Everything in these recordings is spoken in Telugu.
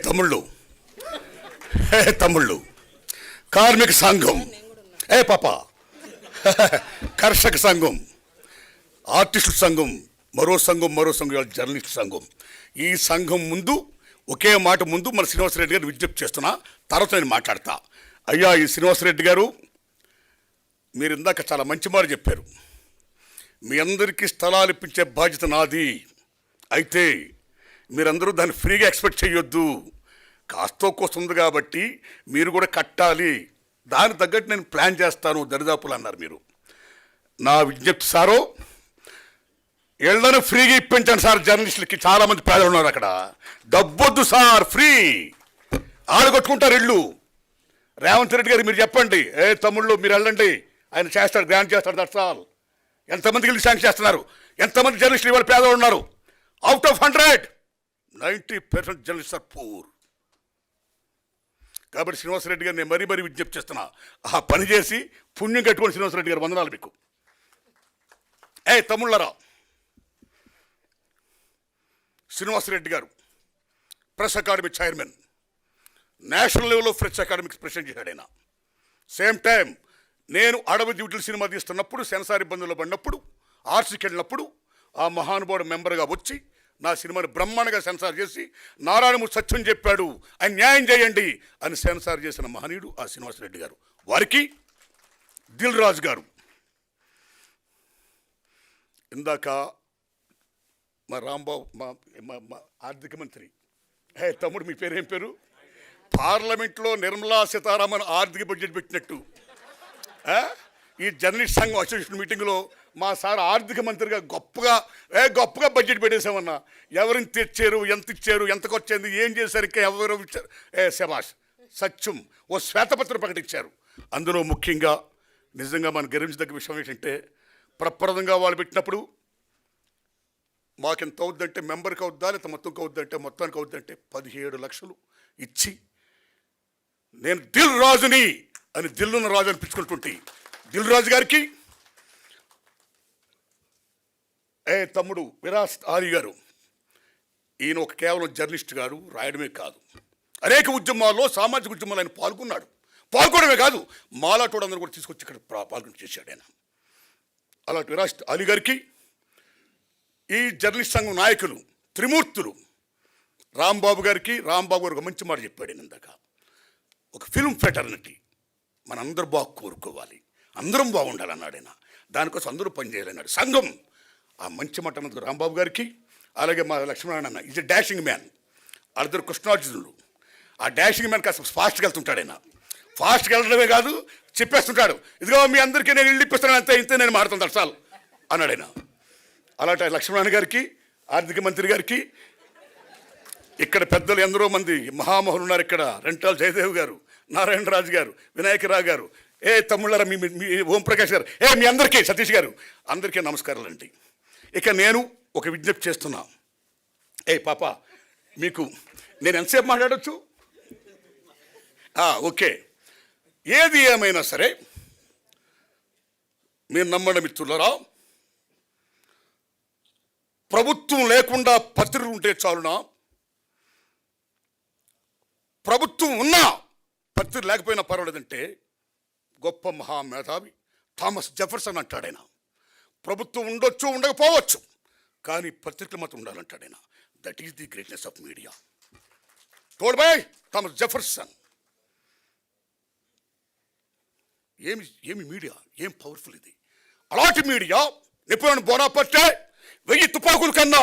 తమ్ముళ్ళు, తమ్ముళ్ళు, కార్మిక సంఘం, పాప, కర్షక సంఘం, ఆర్టిస్టుల సంఘం, మరో సంఘం జర్నలిస్ట్ సంఘం. ఈ సంఘం ముందు ఒకే మాట ముందు మన శ్రీనివాసరెడ్డి గారు విజ్ఞప్తి చేస్తున్నా, తర్వాత నేను మాట్లాడతా. అయ్యా, ఈ శ్రీనివాసరెడ్డి గారు, మీరు ఇందాక చాలా మంచి మాట చెప్పారు. మీ అందరికీ స్థలాలు ఇప్పించే బాధ్యత నాది. అయితే మీరందరూ దాన్ని ఫ్రీగా ఎక్స్పెక్ట్ చేయొద్దు. కాస్తో కోస్తుంది కాబట్టి మీరు కూడా కట్టాలి. దానికి తగ్గట్టు నేను ప్లాన్ చేస్తాను దరిదాపులు అన్నారు మీరు. నా విజ్ఞప్తి సారో, ఇళ్లను ఫ్రీగా ఇప్పించండి సార్. జర్నలిస్టులకి చాలామంది పేదలు ఉన్నారు అక్కడ. డబ్బొద్దు సార్, ఫ్రీ. ఆడు కొట్టుకుంటారు ఇళ్ళు. రేవంత్ రెడ్డి గారు మీరు చెప్పండి, తమ్ముళ్ళు మీరు వెళ్ళండి, ఆయన చేస్తాడు, గ్రాంట్ చేస్తాడు. That's all. ఎంతమందికి ఇల్లు శాంక్షన్ చేస్తున్నారు? ఎంతమంది జర్నలిస్టులు ఇవాళ పేదలు ఉన్నారు? Out of 100 90% journalist are poor. కాబట్టి శ్రీనివాసరెడ్డి గారు నేను మరీ విజ్ఞప్తి చేస్తున్నా, ఆ పని చేసి పుణ్యం కట్టుకొని శ్రీనివాసరెడ్డి గారు వందనాలు మీకు. తమ్ముళ్ళరా, శ్రీనివాసరెడ్డి గారు ప్రెస్ అకాడమీ చైర్మన్, నేషనల్ లెవెల్లో ప్రెస్ అకాడమీకి ప్రెసిడెంట్ చేశాడు ఆయన. సేమ్ టైం నేను అడవి డ్యూటీలు సినిమా తీస్తున్నప్పుడు, సెన్సార్ ఇబ్బందుల్లో పడినప్పుడు, ఆర్సీకి వెళ్ళినప్పుడు ఆ మహానుభావుడు మెంబర్గా వచ్చి నా సినిమాని బ్రహ్మాండంగా సెన్సార్ చేసి నారాయణమూర్తి సత్యం చెప్పాడు, ఆయన న్యాయం చేయండి అని సెన్సార్ చేసిన మహనీయుడు ఆ శ్రీనివాసరెడ్డి గారు. వారికి దిల్ రాజు గారు, ఇందాక మా రాంబాబు మా ఆర్థిక మంత్రి, తమ్ముడు మీ పేరు ఏం పేరు? పార్లమెంట్లో నిర్మలా సీతారామన్ ఆర్థిక బడ్జెట్ పెట్టినట్టు ఈ జర్నలిస్ట్ సంఘం అసోసియేషన్ మీటింగ్లో మా సార్ ఆర్థిక మంత్రిగా గొప్పగా బడ్జెట్ పెట్టేసామన్నా. ఎవరిని తెచ్చారు, ఎంత ఇచ్చారు, ఎంతకు వచ్చింది, ఏం చేశారు, ఇంకా ఎవరు ఇచ్చారు, శభాష్ సత్యం ఓ శ్వేతపత్రం ప్రకటించారు. అందులో ముఖ్యంగా నిజంగా మనం గర్వించదగ్గ విషయం ఏంటంటే, ప్రప్రదంగా వాళ్ళు పెట్టినప్పుడు మాకెంత అవుద్దంటే, మెంబర్కి అవుద్దా లేకపోతే మొత్తంకి అవుద్దంటే, మొత్తానికి అవుద్దంటే 17 లక్షలు ఇచ్చి నేను దిల్ రాజుని అని దిల్లున్న రాజు అనిపించుకుంటుంటే, దిల్ రాజు గారికి, తమ్ముడు విరాస్ ఆలీ గారు, ఈయన ఒక కేవలం జర్నలిస్ట్ గారు, రాయడమే కాదు, అనేక ఉద్యమాల్లో, సామాజిక ఉద్యమాలు ఆయన పాల్గొనడమే కాదు, మాలాటోడు అందరూ కూడా తీసుకొచ్చి ఇక్కడ పాల్గొని చేశాడు ఆయన. అలాంటి విరాస్ ఆలీ గారికి, ఈ జర్నలిస్ట్ సంఘం నాయకులు త్రిమూర్తులు రాంబాబు గారికి, రాంబాబు గారు ఒక మంచి మాట చెప్పాడు ఇందాక, ఒక ఫిల్మ్ ఫ్రెటర్నిటీ మనందరూ బాగా కోరుకోవాలి, అందరం బాగుండాలన్నాడు ఆయన. దానికోసం అందరూ పనిచేయాలన్నాడు సంఘం. ఆ మంచి మాట అన్నది రాంబాబు గారికి, అలాగే మా లక్ష్మీనారాయణ అన్న ఈజ్ ఎ డాషింగ్ మ్యాన్. వాళ్ళిద్దరు కృష్ణార్జునులు. ఆ డాషింగ్ మ్యాన్ కాస్త ఫాస్ట్గా వెళ్తుంటాడు ఆయన. ఫాస్ట్గా వెళ్ళడమే కాదు, చెప్పేస్తుంటాడు, ఇదిగో మీ అందరికీ నేను ఇల్లు ఇప్పిస్తాను, అంతే ఇంతే నేను మారుతాను దర్శాలు అన్నాడు ఆయన. అలాంటి లక్ష్మీనారాయణ గారికి, ఆర్థిక మంత్రి గారికి, ఇక్కడ పెద్దలు ఎందరో మంది మహామహులు ఉన్నారు. ఇక్కడ రెంటాల జయదేవ్ గారు, నారాయణరాజు గారు, వినాయకరావు గారు, తమ్ముళ్ళారా, మీ ఓంప్రకాష్ గారు, మీ అందరికీ, సతీష్ గారు, అందరికీ నమస్కారాలు అండి. ఇక నేను ఒక విజ్ఞప్తి చేస్తున్నా. పాప, మీకు నేను ఎంతసేపు మాట్లాడచ్చు? ఓకే. ఏది ఏమైనా సరే మీరు నమ్మండి మిత్రులరా, ప్రభుత్వం లేకుండా పత్రికలు ఉంటే చాలునా? ప్రభుత్వం ఉన్నా పత్రిక లేకపోయినా పర్వాలేదంటే గొప్ప మహామేధావి థామస్ జెఫర్సన్ అంటాడైనా, ప్రభుత్వం ఉండొచ్చు ఉండకపోవచ్చు కానీ పత్రికలు మాత్రం ఉండాలంటాడైనా. That is the greatness of media. Told by Thomas Jefferson. ఏమి మీడియా, ఏం పవర్ఫుల్ ఇది. అలాంటి మీడియా నెపోలియన్ బోనాపార్టే 1000 తుపాకుల కన్నా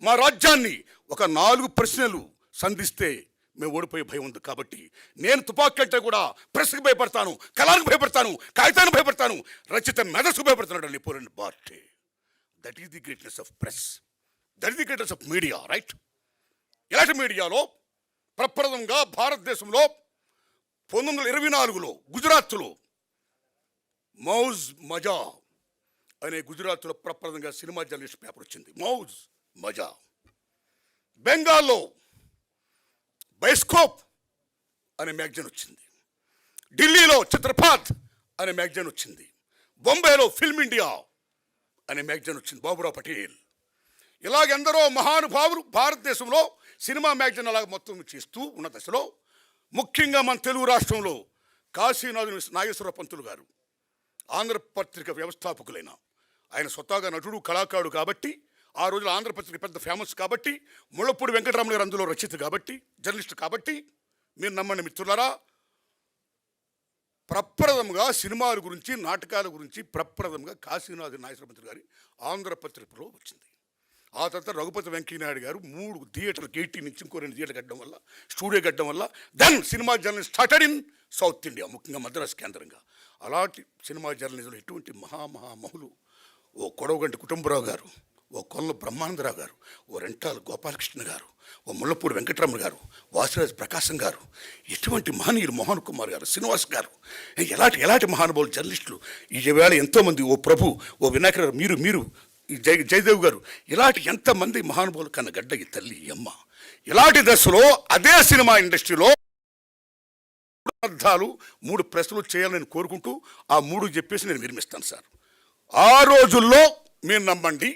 మా రాజ్యాన్ని ఒక 4 ప్రశ్నలు సంధిస్తే మేము ఓడిపోయే భయం ఉంది. కాబట్టి నేను తుపాకీ అంటే కూడా ప్రెస్కి భయపడతాను, కళానికి భయపడతాను, కాగితానికి భయపడతాను, రచిత మెదస్కు భయపడుతున్నాడు Napoleon బోనాపార్టే. That is the greatness of press, that is the greatness of media, right? ఇలాంటి మీడియాలో ప్రప్రథమంగా భారతదేశంలో 1924లో గుజరాత్లో మౌజ్ మజా అనే గుజరాత్లో ప్రప్రథమంగా సినిమా జర్నలిస్ట్ పేపర్ వచ్చింది, మౌజ్ మజా. బెంగాల్లో బైస్కోప్ అనే మ్యాగజైన్ వచ్చింది. ఢిల్లీలో చిత్రపాత్ అనే మ్యాగజైన్ వచ్చింది. బొంబాయిలో ఫిల్మ్ ఇండియా అనే మ్యాగజైన్ వచ్చింది, బాబురావు పటేల్. ఇలాగెందరో మహానుభావులు భారతదేశంలో సినిమా మ్యాగజైన్ అలా మొత్తం చేస్తూ ఉన్న దశలో ముఖ్యంగా మన తెలుగు రాష్ట్రంలో కాశీనాథు నాగేశ్వర పంతులు గారు ఆంధ్రపత్రిక వ్యవస్థాపకులైన ఆయన స్వతహాగా నటుడు కళాకారుడు కాబట్టి ఆ రోజున ఆంధ్రపత్రిక పెద్ద ఫేమస్ కాబట్టి ముళ్ళపూడి వెంకటరామన్ గారు అందులో రచయిత కాబట్టి జర్నలిస్ట్ కాబట్టి మీరు నమ్మండి మిత్రులారా, ప్రప్రథంగా సినిమాల గురించి నాటకాల గురించి ప్రప్రథంగా కాశీనాథు నాగేశ్వర పంతులు గారి ఆంధ్రపత్రికలో వచ్చింది. ఆ తర్వాత రఘుపతి వెంకయ్యనాయుడు గారు 3 థియేటర్లు 80 నుంచి ఇంకో 2 థియేటర్లు కట్టడం వల్ల స్టూడియో కట్టడం వల్ల then cinema journalism started in South India, ముఖ్యంగా మద్రాసు కేంద్రంగా. అలాంటి సినిమా జర్నలిజంలో ఎటువంటి మహామహులు ఓ కొడవగంటి కుటుంబరావు గారు, ఓ కొల్ల బ్రహ్మానందరావు గారు, ఓ రెంటాల గోపాలకృష్ణ గారు, ఓ ముళ్ళపూడి వెంకటరమణ గారు, వాసిరాజ్ ప్రకాశం గారు, ఎటువంటి మహనీయులు మోహన్ కుమార్ గారు, శ్రీనివాస్ గారు, ఎలాంటి మహానుభావులు జర్నలిస్టులు ఈవేళ ఎంతోమంది, ఓ ప్రభు, ఓ వినాయక మీరు ఈ జయదేవ్ గారు, ఇలాంటి ఎంతమంది మహానుభావులు కన్న గడ్డ ఈ తల్లి ఈ అమ్మ. ఇలాంటి దశలో అదే సినిమా ఇండస్ట్రీలో 3 ప్రశ్నలు చేయాలని నేను కోరుకుంటూ ఆ 3 చెప్పేసి నేను విరమిస్తాను సార్. ఆ రోజుల్లో మీరు నమ్మండి,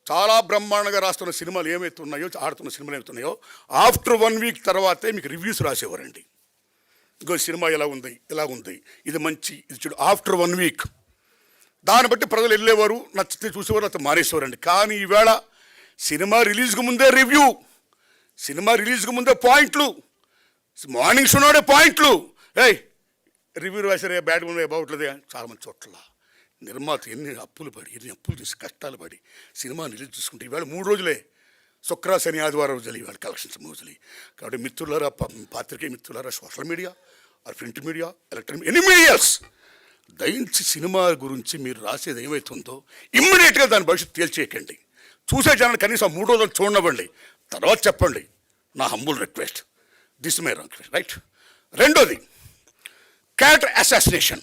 చాలా బ్రహ్మాండంగా రాస్తున్న సినిమాలు ఏమైతే ఉన్నాయో, ఆడుతున్న సినిమాలు ఏమవుతున్నాయో ఆఫ్టర్ 1 వీక్ తర్వాతే మీకు రివ్యూస్ రాసేవారండి. ఇంకో సినిమా ఎలా ఉంది, ఇది మంచి, ఇది చెడు. ఆఫ్టర్ 1 వీక్ దాన్ని బట్టి ప్రజలు వెళ్ళేవారు, నచ్చితే చూసేవారు, అతను మానేసేవారండి. కానీ ఈవేళ సినిమా రిలీజ్కి ముందే రివ్యూ, సినిమా రిలీజ్కి ముందే పాయింట్లు, మార్నింగ్ షోనే పాయింట్లు, రివ్యూ రాసారే బ్యాడ్గా ఉన్నాయి బాగుంటుంది. చాలామంది చోట్ల నిర్మాత ఎన్ని అప్పులు చేసి కష్టాలు పడి సినిమా రిలీజ్ చేసుకుంటే ఈవేళ 3 రోజులే, శుక్ర శని ఆదివారం రోజులు ఇవాళ కలెక్షన్స్ రోజులు. కాబట్టి మిత్రులారా, పాత్రికేయ మిత్రులారా, social media, print media, electronic any medias, దయించి సినిమా గురించి మీరు రాసేది ఏమవుతుందో ఇమ్మీడియట్గా దాని భవిష్యత్తు తేల్చేయకండి. చూసే జనాన్ని కనీసం 3 రోజులు చూడనివ్వండి, తర్వాత చెప్పండి. నా humble request, this my request, right. రెండోది క్యారెక్టర్ అసాసినేషన్.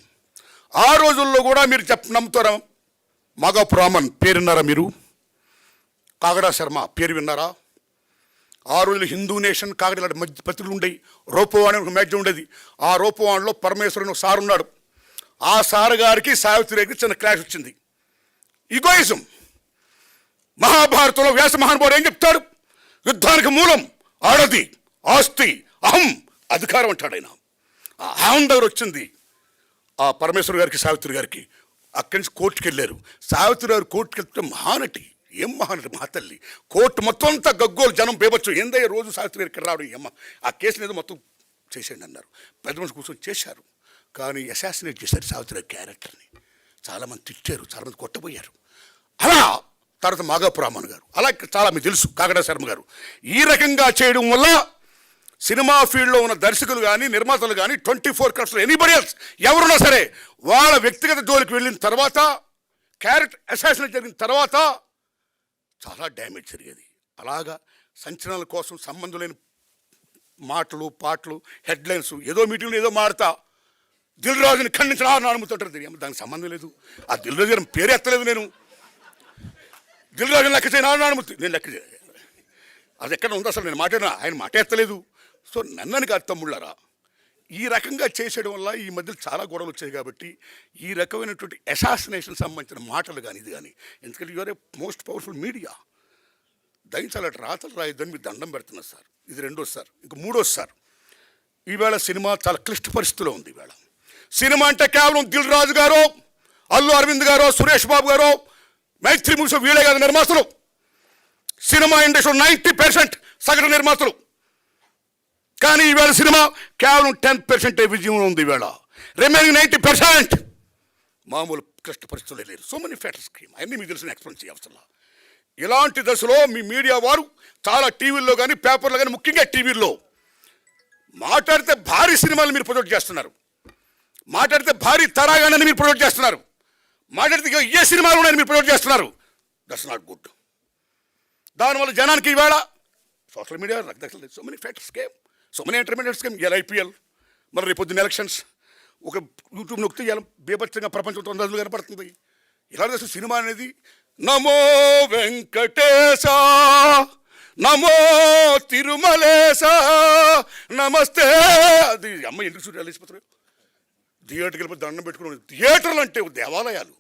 ఆ రోజుల్లో కూడా మీరు నమ్ముతారా, మాగాపు రామన్ పేరు విన్నారా మీరు? కాగడా శర్మ పేరు విన్నారా? ఆ రోజులు హిందూ నేషన్ కాగడ ఇలాంటి మధ్య పత్రికలు ఉండేవి. రూపవాణి ఒక మ్యాగజైన్ ఉండేది. ఆ రూపవాణిలో పరమేశ్వరుని ఒక సార్ ఉన్నాడు. ఆ సార్ గారికి సావిత్రికి చిన్న క్లాష్ వచ్చింది. ఈగోయిజం. మహాభారతంలో వ్యాస మహానుభావుడు ఏం చెప్తాడు? యుద్ధానికి మూలం ఆడది, ఆస్తి, అహం, అధికారం అంటాడు ఆయన. ఆ అహం దగ్గర వచ్చింది ఆ పరమేశ్వర గారికి, సావిత్రి గారికి. అక్కడి నుంచి కోర్టుకు వెళ్ళారు. సావిత్రి గారు కోర్టుకు వెళ్తే మహానటి, ఏం మహానటి, మహాతల్లి. కోర్టు మొత్తం అంతా గగ్గోలు, జనం బేబచ్చు. ఏందయ్య రోజు సావిత్రి గారికి రావడం, ఈ అమ్మ ఆ కేసుని ఏదో మొత్తం చేసేయండి అన్నారు. పెద్ద మనిషి కూర్చొని చేశారు. కానీ అసాసినేట్ చేశారు సావిత్రి గారి క్యారెక్టర్ని. చాలామంది తిట్టారు, చాలామంది కొట్టబోయారు. అలా తర్వాత మాగాపు రామన్ గారు, అలా చాలా మీకు తెలుసు కాగడా శర్మ గారు. ఈ రకంగా చేయడం వల్ల సినిమా ఫీల్డ్లో ఉన్న దర్శకులు కానీ, నిర్మాతలు కానీ, 24 క్రాఫ్ట్స్ ఎనీబడి ఎల్స్ ఎవరున్నా సరే, వాళ్ళ వ్యక్తిగత జోలికి వెళ్ళిన తర్వాత, క్యారెక్టర్ అసాసినేట్ జరిగిన తర్వాత చాలా డ్యామేజ్ జరిగేది. అలాగా సంచలనాల కోసం సంబంధం లేని మాటలు, పాటలు, హెడ్లైన్స్, ఏదో మీటింగ్లో ఏదో మాడతా దిల్ రాజుని ఖండించిన అనుమతుంటారు. దానికి సంబంధం లేదు. ఆ దిల్ రాజు గారి పేరు ఎత్తలేదు నేను. దిల్ రాజుని లెక్క చేయను అనుమతి, నేను లెక్క చేయాలి. అది ఎక్కడ ఉంది అసలు? నేను మాట్లాడినా ఆయన మాట ఎత్తలేదు. సో నన్నని కాదు తమ్ముళ్ళారా, ఈ రకంగా చేసేయడం వల్ల ఈ మధ్యలో చాలా గొడవలు వచ్చాయి. కాబట్టి ఈ రకమైనటువంటి అసాసినేషన్ సంబంధించిన మాటలు కానీ ఇది కానీ, ఎందుకంటే you're a most powerful media, దయించాలి రాతలు రాయొద్దని మీరు దండం పెడుతున్నారు సార్. ఇది రెండోది సార్. ఇంక మూడోది సార్, ఈవేళ సినిమా చాలా క్లిష్ట పరిస్థితిలో ఉంది. ఈవేళ సినిమా అంటే కేవలం దిల్ రాజు గారో, అల్లు అరవింద్ గారో, సురేష్ బాబు గారో, మైత్రి మూవీస్ వీళ్ళే కాదు నిర్మాతలు. సినిమా ఇండస్ట్రీ 90% సగటు నిర్మాతలు. కానీ ఈవేళ సినిమా కేవలం 10% విజయంలో ఉంది. ఈవేళ రిమైనింగ్ 90% మామూలు క్లిష్ట పరిస్థితులే లేరు. సో మెనీ ఫ్యాక్టర్స్ స్క్రీమ్, అన్నీ మీకు తెలిసిన ఎక్స్ప్లెయిన్ చేయవసరం. ఇలాంటి దశలో మీ మీడియా వారు చాలా టీవీల్లో కానీ, పేపర్లో కానీ, ముఖ్యంగా టీవీల్లో మాట్లాడితే భారీ సినిమాలు మీరు ప్రొజెక్ట్ చేస్తున్నారు, మాట్లాడితే భారీ తరాగానని మీరు ప్రొజెక్ట్ చేస్తున్నారు, మాట్లాడితే ఏ సినిమాలు ఉన్నాయని మీరు ప్రొజెక్ట్ చేస్తున్నారు. That's not good. దానివల్ల జనానికి ఈవేళ సోషల్ మీడియా రకరకాల so many factors came, so many entertainments came. ఇలా ఐపీఎల్, మరి రేపు పొద్దున్న ఎలక్షన్స్, ఒక యూట్యూబ్ నొక్కితే ఇలా బేభత్సంగా ప్రపంచంతో అందరూ కనపడుతుంది. ఇలా దశ సినిమా అనేది నమో వెంకటేశ, నమో తిరుమలేశ, నమస్తే. అది అమ్మ ఎందుకు చూడాలి వెళ్ళిపోతారు? థియేటర్కి వెళ్ళిపోతే దండం పెట్టుకుని. థియేటర్లు అంటే దేవాలయాలు.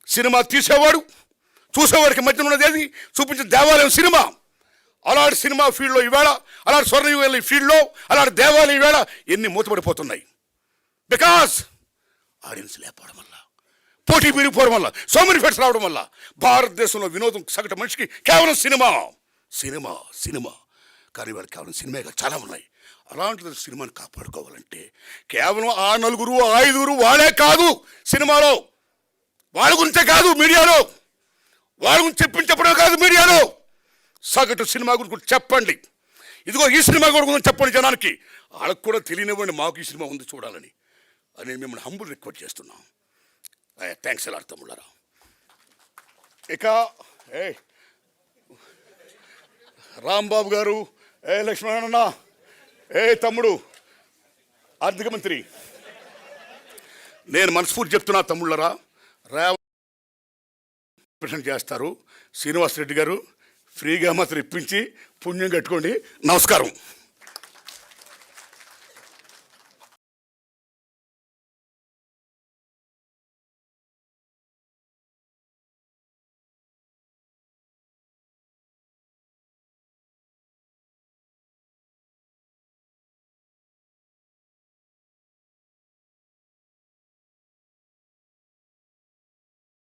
సినిమా తీసేవాడు చూసేవాడికి మధ్యన ఉన్నది ఏది? చూపించే దేవాలయం సినిమా. అలాంటి సినిమా ఫీల్డ్లో ఈవేళ, అలాంటి స్వర్ణయుగ ఫీల్డ్లో, అలాంటి దేవాలయం ఈవేళ ఎన్ని మూతపడిపోతున్నాయి. బికాస్ ఆడియన్స్ లేకపోవడం వల్ల, పోటీ పెరిగిపోవడం వల్ల, సో మెనీ ఫెట్స్ రావడం వల్ల భారతదేశంలో వినోదం సగటు మనిషికి కేవలం సినిమా సినిమా సినిమా. కానీ వాళ్ళు కేవలం సినిమాగా చాలా ఉన్నాయి. అలాంటి సినిమాని కాపాడుకోవాలంటే కేవలం ఆ 4, 5 వాళ్ళే కాదు సినిమాలో, వాళ్ళ గురించే కాదు మీడియాలో, వాళ్ళ గురించి చెప్పడమే కాదు మీడియాలో, సగటు సినిమా గురించి చెప్పండి. ఇదిగో ఈ సినిమా గురించి చెప్పండి జనానికి. వాళ్ళకు కూడా తెలియనివ్వండి మాకు ఈ సినిమా ఉంది చూడాలని అని మిమ్మల్ని హంబుల్ రిక్వెస్ట్ చేస్తున్నాం. థ్యాంక్స్ ఎలా తమ్ముళ్ళారా. ఇక రాంబాబు గారు, లక్ష్మణ, తమ్ముడు ఆర్థిక మంత్రి, నేను మనస్ఫూర్తి చెప్తున్నా తమ్ముళ్ళరా, రిప్రజెంట్ చేస్తారు. శ్రీనివాసరెడ్డి గారు ఫ్రీగా మాత్రం ఇప్పించి పుణ్యం కట్టుకోండి. నమస్కారం.